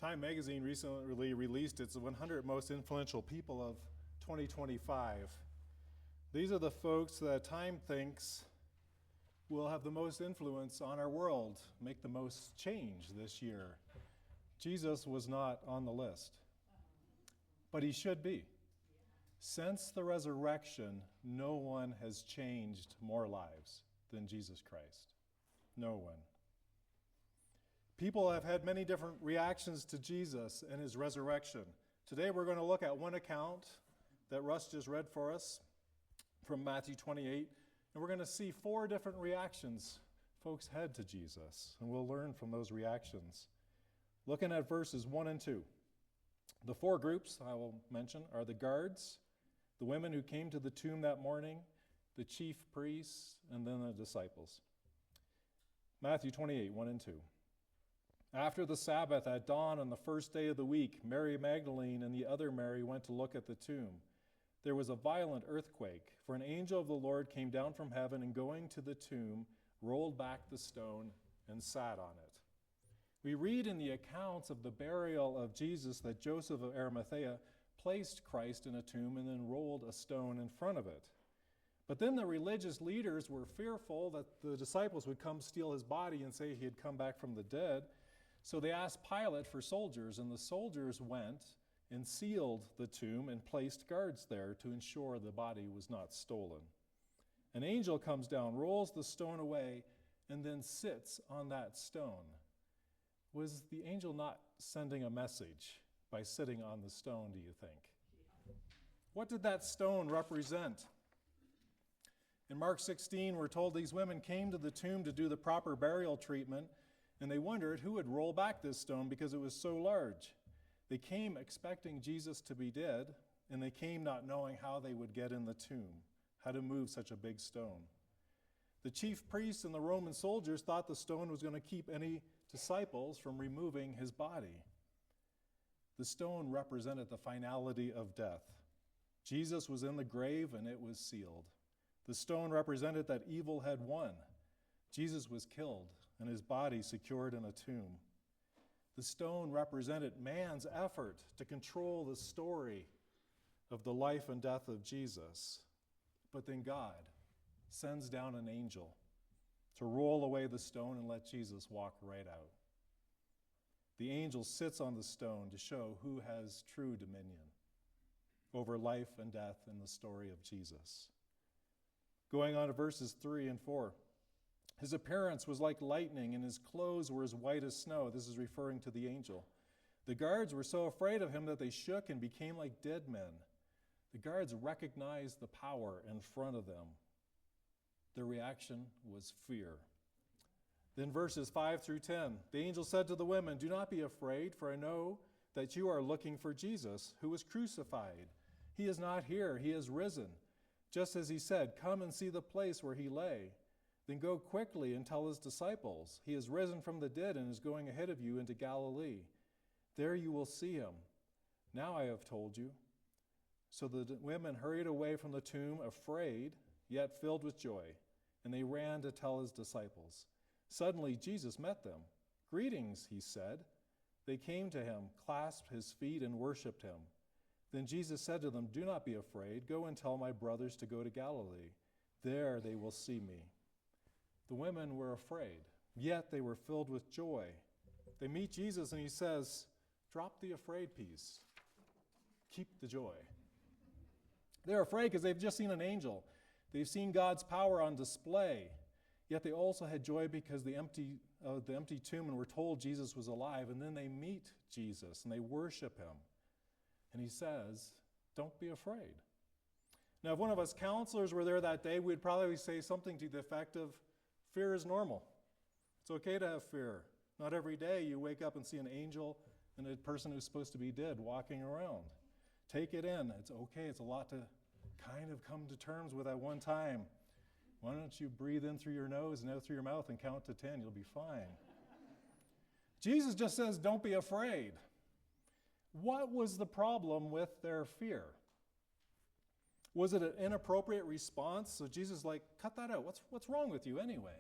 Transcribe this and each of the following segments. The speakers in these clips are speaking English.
Time magazine recently released its 100 most influential people of 2025. These are the folks that Time thinks will have the most influence on our world, make the most change this year. Jesus was not on the list, but he should be. Since the resurrection, no one has changed more lives than Jesus Christ. No one. People have had many different reactions to Jesus and his resurrection. Today we're going to look at one account that Russ just read for us from Matthew 28, and we're going to see 4 different reactions folks had to Jesus, and we'll learn from those reactions. Looking at verses 1 and 2. The 4 groups I will mention are the guards, the women who came to the tomb that morning, the chief priests, and then the disciples. Matthew 28, 1 and 2. After the Sabbath, at dawn on the first day of the week, Mary Magdalene and the other Mary went to look at the tomb. There was a violent earthquake, for an angel of the Lord came down from heaven and going to the tomb, rolled back the stone and sat on it. We read in the accounts of the burial of Jesus that Joseph of Arimathea placed Christ in a tomb and then rolled a stone in front of it. But then the religious leaders were fearful that the disciples would come steal his body and say he had come back from the dead. So they asked Pilate for soldiers, and the soldiers went and sealed the tomb and placed guards there to ensure the body was not stolen. An angel comes down, rolls the stone away, and then sits on that stone. Was the angel not sending a message by sitting on the stone, do you think? What did that stone represent? In Mark 16, we're told these women came to the tomb to do the proper burial treatment, and they wondered who would roll back this stone because it was so large. They came expecting Jesus to be dead, and they came not knowing how they would get in the tomb, how to move such a big stone. The chief priests and the Roman soldiers thought the stone was going to keep any disciples from removing his body. The stone represented the finality of death. Jesus was in the grave, and it was sealed. The stone represented that evil had won. Jesus was killed and his body secured in a tomb. The stone represented man's effort to control the story of the life and death of Jesus. But then God sends down an angel to roll away the stone and let Jesus walk right out. The angel sits on the stone to show who has true dominion over life and death in the story of Jesus. Going on to verses 3 and 4. His appearance was like lightning, and his clothes were as white as snow. This is referring to the angel. The guards were so afraid of him that they shook and became like dead men. The guards recognized the power in front of them. Their reaction was fear. Then verses 5 through 10. The angel said to the women, "Do not be afraid, for I know that you are looking for Jesus, who was crucified. He is not here, he is risen. Just as he said, come and see the place where he lay. Then go quickly and tell his disciples, he is risen from the dead and is going ahead of you into Galilee. There you will see him. Now I have told you." So the women hurried away from the tomb, afraid, yet filled with joy, and they ran to tell his disciples. Suddenly Jesus met them. "Greetings," he said. They came to him, clasped his feet, and worshipped him. Then Jesus said to them, "Do not be afraid. Go and tell my brothers to go to Galilee. There they will see me." The women were afraid, yet they were filled with joy. They meet Jesus and he says, "Drop the afraid piece. Keep the joy." They're afraid because they've just seen an angel. They've seen God's power on display. Yet they also had joy because the empty tomb and were told Jesus was alive. And then they meet Jesus and they worship him. And he says, "Don't be afraid." Now, if one of us counselors were there that day, we'd probably say something to the effect of, fear is normal. It's okay to have fear. Not every day you wake up and see an angel and a person who's supposed to be dead walking around. Take it in. It's okay. It's a lot to kind of come to terms with at one time. Why don't you breathe in through your nose and out through your mouth and count to 10? You'll be fine. Jesus just says, don't be afraid. What was the problem with their fear? Was it an inappropriate response? So Jesus is like, cut that out. What's wrong with you anyway?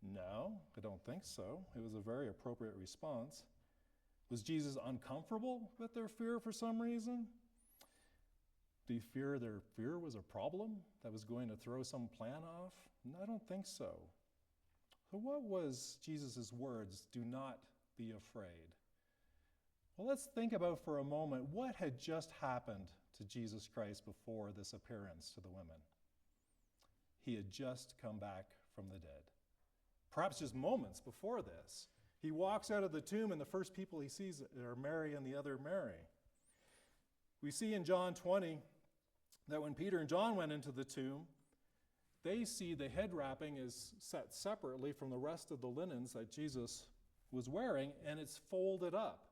No, I don't think so. It was a very appropriate response. Was Jesus uncomfortable with their fear for some reason? Do you fear their fear was a problem that was going to throw some plan off? No, I don't think so. So what was Jesus' words, do not be afraid? Well, let's think about for a moment what had just happened to Jesus Christ before this appearance to the women. He had just come back from the dead. Perhaps just moments before this. He walks out of the tomb, and the first people he sees are Mary and the other Mary. We see in John 20 that when Peter and John went into the tomb, they see the head wrapping is set separately from the rest of the linens that Jesus was wearing, and it's folded up,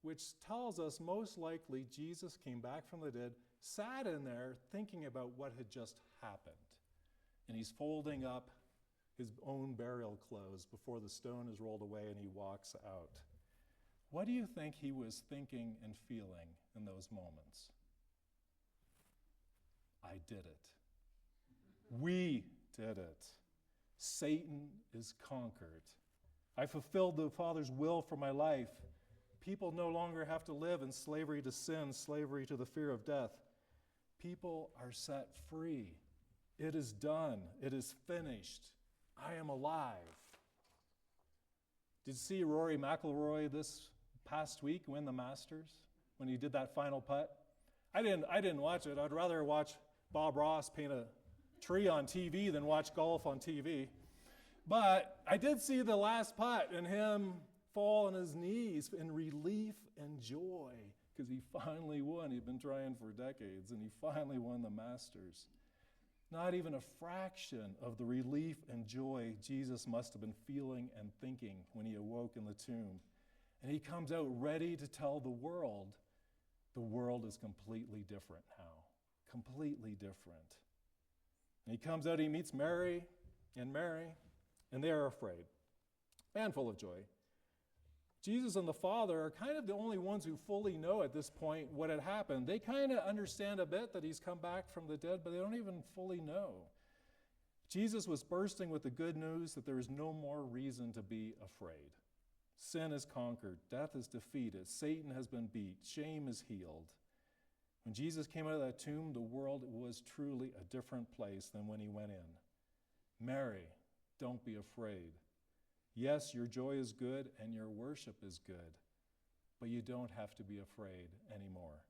which tells us most likely Jesus came back from the dead, sat in there thinking about what had just happened. And he's folding up his own burial clothes before the stone is rolled away and he walks out. What do you think he was thinking and feeling in those moments? I did it. We did it. Satan is conquered. I fulfilled the Father's will for my life. People no longer have to live in slavery to sin, slavery to the fear of death. People are set free. It is done. It is finished. I am alive. Did you see Rory McIlroy this past week win the Masters when he did that final putt? I didn't watch it. I'd rather watch Bob Ross paint a tree on TV than watch golf on TV. But I did see the last putt and him fall on his knees in relief and joy because he finally won. He'd been trying for decades and he finally won the Masters. Not even a fraction of the relief and joy Jesus must have been feeling and thinking when he awoke in the tomb. And he comes out ready to tell the world is completely different now. Completely different. And he comes out, he meets Mary, and they are afraid and full of joy. Jesus and the Father are kind of the only ones who fully know at this point what had happened. They kind of understand a bit that he's come back from the dead, but they don't even fully know. Jesus was bursting with the good news that there is no more reason to be afraid. Sin is conquered. Death is defeated. Satan has been beat. Shame is healed. When Jesus came out of that tomb, the world was truly a different place than when he went in. Mary, don't be afraid. Yes, your joy is good and your worship is good, but you don't have to be afraid anymore.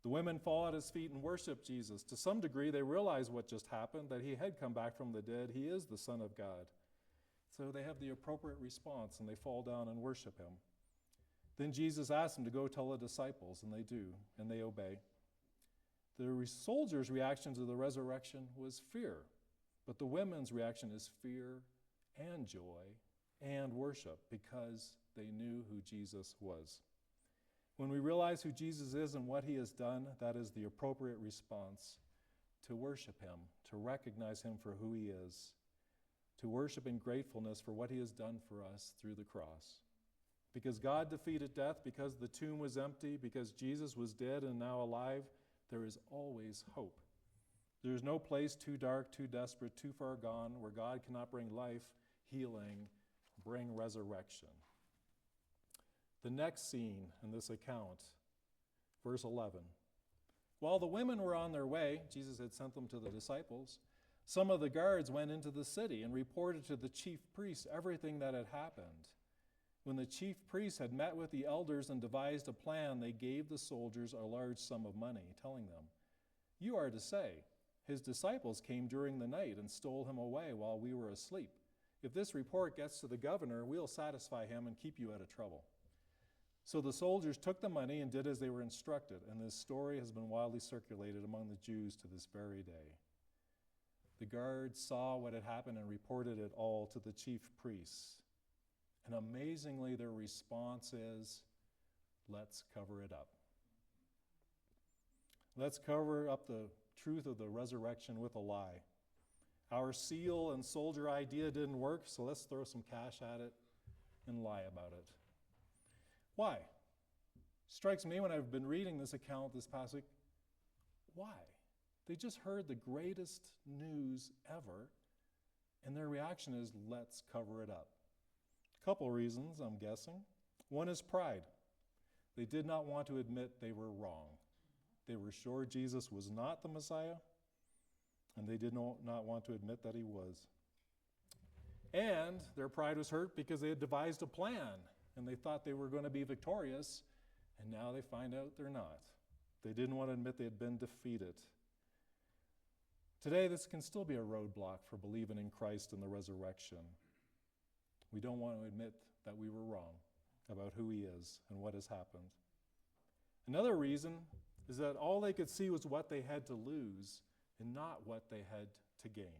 The women fall at his feet and worship Jesus. To some degree, they realize what just happened, that he had come back from the dead. He is the Son of God. So they have the appropriate response and they fall down and worship him. Then Jesus asks them to go tell the disciples, and they do, and they obey. The soldiers' reaction to the resurrection was fear, but the women's reaction is fear and joy and worship because they knew who Jesus was. When we realize who Jesus is and what he has done, that is the appropriate response to worship him, to recognize him for who he is, to worship in gratefulness for what he has done for us through the cross. Because God defeated death, because the tomb was empty, because Jesus was dead and now alive, there is always hope. There is no place too dark, too desperate, too far gone where God cannot bring life, healing, bring resurrection. The next scene in this account, verse 11. While the women were on their way, Jesus had sent them to the disciples, some of the guards went into the city and reported to the chief priests everything that had happened. When the chief priests had met with the elders and devised a plan, they gave the soldiers a large sum of money, telling them, "You are to say, his disciples came during the night and stole him away while we were asleep. If this report gets to the governor, we'll satisfy him and keep you out of trouble." So the soldiers took the money and did as they were instructed, and this story has been widely circulated among the Jews to this very day. The guards saw what had happened and reported it all to the chief priests. And amazingly, their response is, let's cover it up. Let's cover up the truth of the resurrection with a lie. Our seal and soldier idea didn't work, so let's throw some cash at it and lie about it. Why? Strikes me when I've been reading this account this past week, why? They just heard the greatest news ever, and their reaction is, let's cover it up. A couple reasons, I'm guessing. One is pride. They did not want to admit they were wrong. They were sure Jesus was not the Messiah, and they did not want to admit that he was. And their pride was hurt because they had devised a plan, and they thought they were going to be victorious, and now they find out they're not. They didn't want to admit they had been defeated. Today, this can still be a roadblock for believing in Christ and the resurrection. We don't want to admit that we were wrong about who he is and what has happened. Another reason is that all they could see was what they had to lose and not what they had to gain.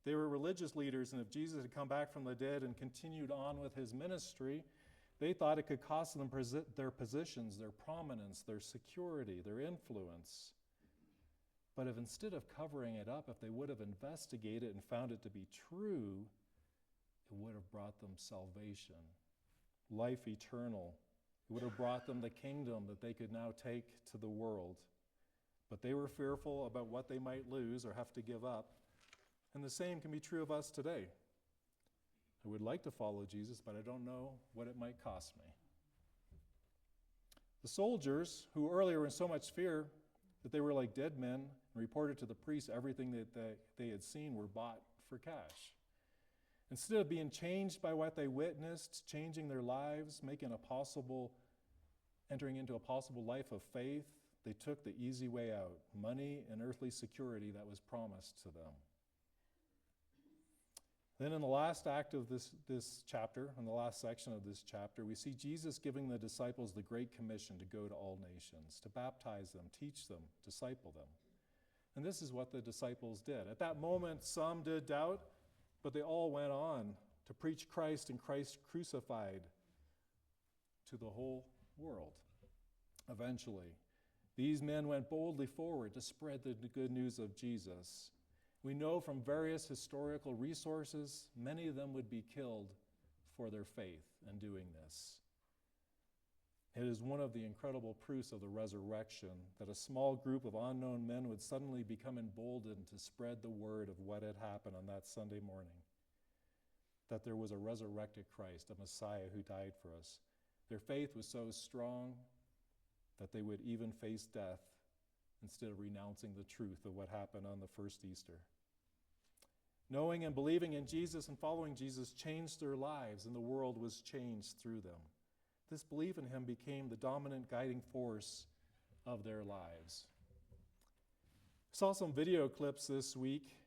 They were religious leaders, and if Jesus had come back from the dead and continued on with his ministry, they thought it could cost them their positions, their prominence, their security, their influence. But if instead of covering it up, if they would have investigated and found it to be true, it would have brought them salvation, life eternal. It would have brought them the kingdom that they could now take to the world. But they were fearful about what they might lose or have to give up. And the same can be true of us today. I would like to follow Jesus, but I don't know what it might cost me. The soldiers, who earlier were in so much fear that they were like dead men, and reported to the priests everything that they had seen, were bought for cash. Instead of being changed by what they witnessed, changing their lives, entering into a possible life of faith, they took the easy way out, money and earthly security that was promised to them. Then in the last act of this chapter, in the last section of this chapter, we see Jesus giving the disciples the Great Commission to go to all nations, to baptize them, teach them, disciple them. And this is what the disciples did. At that moment, some did doubt, but they all went on to preach Christ and Christ crucified to the whole world. Eventually, these men went boldly forward to spread the good news of Jesus. We know from various historical resources, many of them would be killed for their faith in doing this. It is one of the incredible proofs of the resurrection that a small group of unknown men would suddenly become emboldened to spread the word of what had happened on that Sunday morning. That there was a resurrected Christ, a Messiah who died for us. Their faith was so strong that they would even face death instead of renouncing the truth of what happened on the first Easter. Knowing and believing in Jesus and following Jesus changed their lives, and the world was changed through them. This belief in him became the dominant guiding force of their lives. I saw some video clips this week,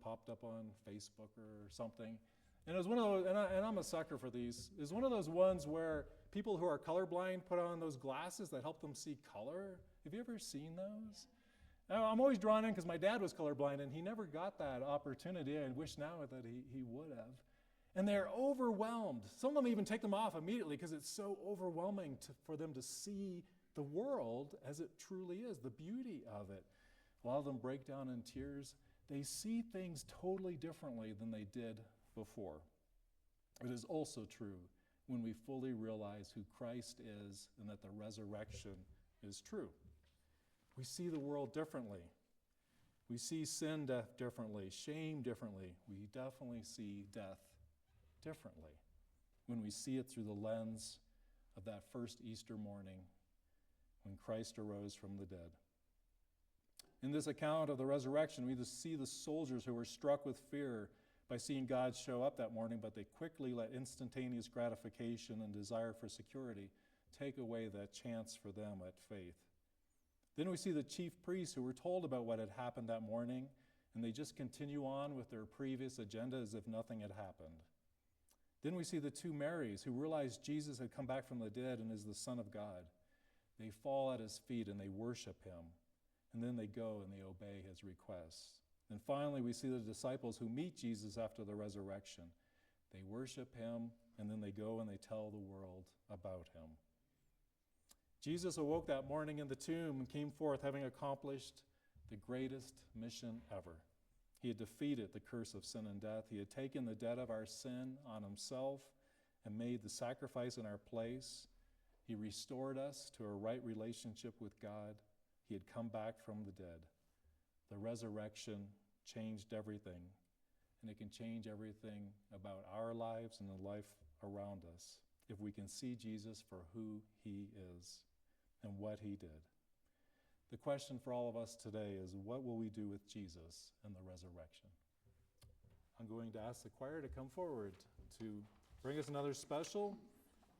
popped up on Facebook or something. And it was one of those, and I'm a sucker for these, it was one of those ones where people who are colorblind put on those glasses that help them see color. Have you ever seen those? I'm always drawn in because my dad was colorblind and he never got that opportunity. I wish now that he would have. And they're overwhelmed. Some of them even take them off immediately because it's so overwhelming for them to see the world as it truly is, the beauty of it. A lot of them break down in tears. They see things totally differently than they did before. It is also true when we fully realize who Christ is and that the resurrection is true. We see the world differently. We see sin differently, shame differently. We definitely see death differently when we see it through the lens of that first Easter morning when Christ arose from the dead. In this account of the resurrection, we see the soldiers who were struck with fear by seeing God show up that morning, but they quickly let instantaneous gratification and desire for security take away that chance for them at faith. Then we see the chief priests who were told about what had happened that morning, and they just continue on with their previous agenda as if nothing had happened. Then we see the two Marys who realized Jesus had come back from the dead and is the Son of God. They fall at his feet and they worship him. And then they go and they obey his requests. And finally, we see the disciples who meet Jesus after the resurrection. They worship him, and then they go and they tell the world about him. Jesus awoke that morning in the tomb and came forth having accomplished the greatest mission ever. He had defeated the curse of sin and death. He had taken the debt of our sin on himself and made the sacrifice in our place. He restored us to a right relationship with God. He had come back from the dead. The resurrection changed everything, and it can change everything about our lives and the life around us. if we can see Jesus for who he is and what he did. The question for all of us today is, what will we do with Jesus and the resurrection? I'm going to ask the choir to come forward to bring us another special.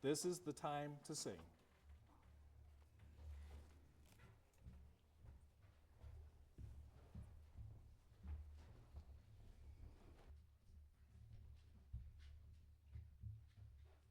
This is the time to sing.